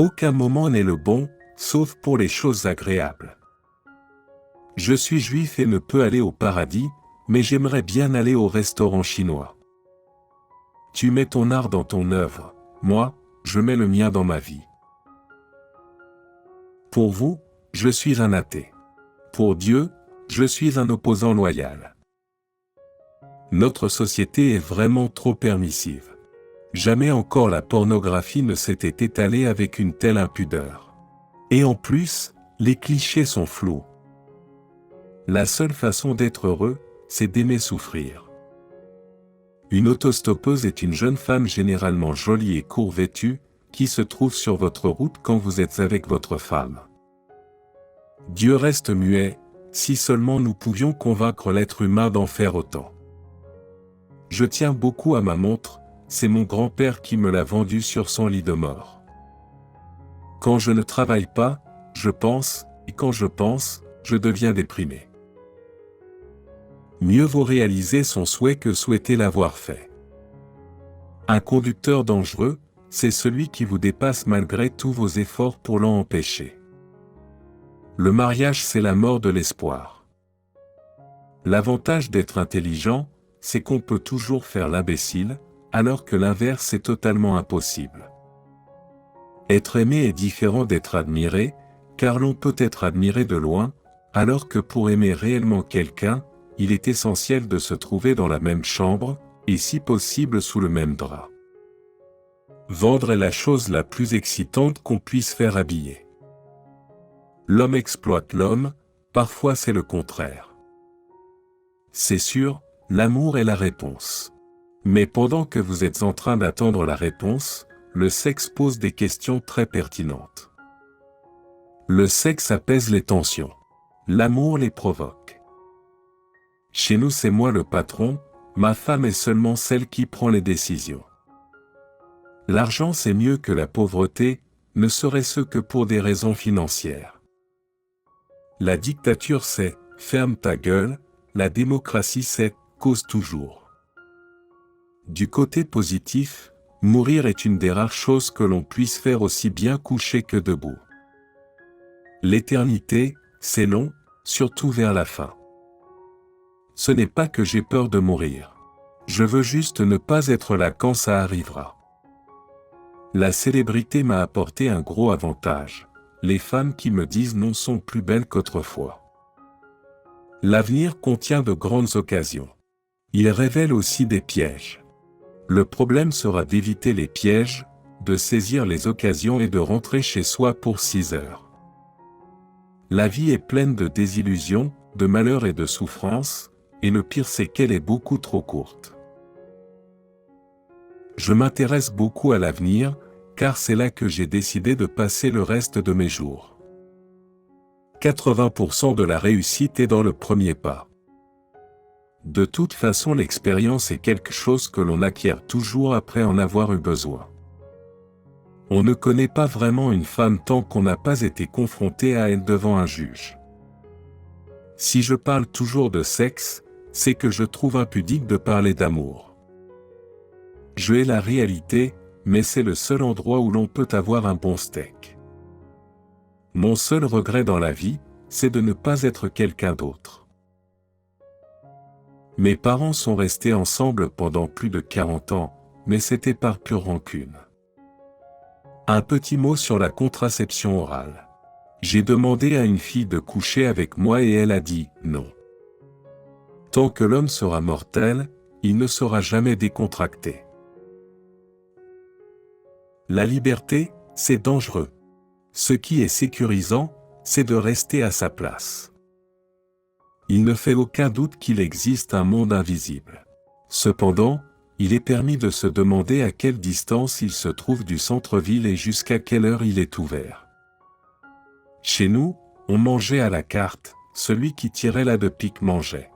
Aucun moment n'est le bon, sauf pour les choses agréables. Je suis juif et ne peux aller au paradis, mais j'aimerais bien aller au restaurant chinois. Tu mets ton art dans ton œuvre, moi, je mets le mien dans ma vie. Pour vous, je suis un athée. Pour Dieu, je suis un opposant loyal. Notre société est vraiment trop permissive. Jamais encore la pornographie ne s'était étalée avec une telle impudeur. Et en plus, les clichés sont flous. La seule façon d'être heureux, c'est d'aimer souffrir. Une autostoppeuse est une jeune femme généralement jolie et court vêtue, qui se trouve sur votre route quand vous êtes avec votre femme. Dieu reste muet, si seulement nous pouvions convaincre l'être humain d'en faire autant. Je tiens beaucoup à ma montre, c'est mon grand-père qui me l'a vendue sur son lit de mort. Quand je ne travaille pas, je pense, et quand je pense, je deviens déprimé. Mieux vaut réaliser son souhait que souhaiter l'avoir fait. Un conducteur dangereux, c'est celui qui vous dépasse malgré tous vos efforts pour l'en empêcher. Le mariage, c'est la mort de l'espoir. L'avantage d'être intelligent, c'est qu'on peut toujours faire l'imbécile, alors que l'inverse est totalement impossible. Être aimé est différent d'être admiré, car l'on peut être admiré de loin, alors que pour aimer réellement quelqu'un, il est essentiel de se trouver dans la même chambre, et si possible sous le même drap. Vendre est la chose la plus excitante qu'on puisse faire habiller. L'homme exploite l'homme, parfois c'est le contraire. C'est sûr, l'amour est la réponse. Mais pendant que vous êtes en train d'attendre la réponse, le sexe pose des questions très pertinentes. Le sexe apaise les tensions. L'amour les provoque. Chez nous, c'est moi le patron, ma femme est seulement celle qui prend les décisions. L'argent, c'est mieux que la pauvreté, ne serait-ce que pour des raisons financières. La dictature, c'est « ferme ta gueule », la démocratie, c'est « cause toujours ». Du côté positif, mourir est une des rares choses que l'on puisse faire aussi bien couché que debout. L'éternité, c'est long, surtout vers la fin. Ce n'est pas que j'ai peur de mourir. Je veux juste ne pas être là quand ça arrivera. La célébrité m'a apporté un gros avantage. Les femmes qui me disent non sont plus belles qu'autrefois. L'avenir contient de grandes occasions. Il révèle aussi des pièges. Le problème sera d'éviter les pièges, de saisir les occasions et de rentrer chez soi pour 6 heures. La vie est pleine de désillusions, de malheurs et de souffrances, et le pire c'est qu'elle est beaucoup trop courte. Je m'intéresse beaucoup à l'avenir, car c'est là que j'ai décidé de passer le reste de mes jours. 80% de la réussite est dans le premier pas. De toute façon, l'expérience est quelque chose que l'on acquiert toujours après en avoir eu besoin. On ne connaît pas vraiment une femme tant qu'on n'a pas été confronté à elle devant un juge. Si je parle toujours de sexe, c'est que je trouve impudique de parler d'amour. Je hais la réalité, mais c'est le seul endroit où l'on peut avoir un bon steak. Mon seul regret dans la vie, c'est de ne pas être quelqu'un d'autre. Mes parents sont restés ensemble pendant plus de 40 ans, mais c'était par pure rancune. Un petit mot sur la contraception orale. J'ai demandé à une fille de coucher avec moi et elle a dit non. Tant que l'homme sera mortel, il ne sera jamais décontracté. La liberté, c'est dangereux. Ce qui est sécurisant, c'est de rester à sa place. Il ne fait aucun doute qu'il existe un monde invisible. Cependant, il est permis de se demander à quelle distance il se trouve du centre-ville et jusqu'à quelle heure il est ouvert. Chez nous, on mangeait à la carte, celui qui tirait la de pique mangeait.